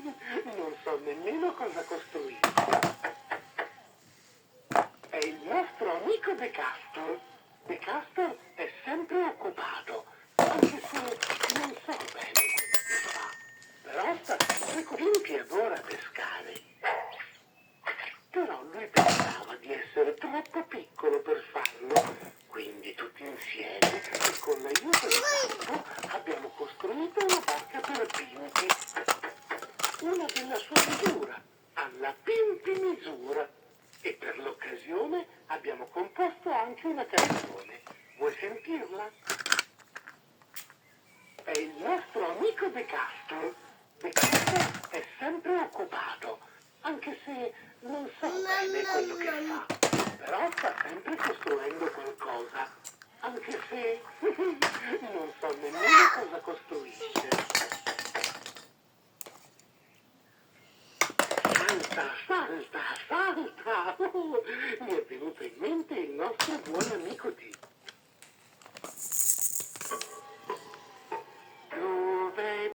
Non so nemmeno cosa costruisca. È il nostro amico De Castor. De Castor è sempre occupato, anche se non so bene quello che fa. Però sta sempre con Pinky, adora pescare. Però lui pensava di essere troppo piccolo per farlo. Quindi tutti insieme e con l'aiuto di Castor abbiamo costruito una barca per Pinky. Una della sua misura, alla Pinky misura. E per l'occasione abbiamo composto anche una canzone. Vuoi sentirla? È il nostro amico De Castro. De Castro è sempre occupato, anche se non so bene quello che fa. Però sta sempre costruendo qualcosa, anche se non so nemmeno cosa costruisce. Salta, salta, salta! Mi è venuto in mente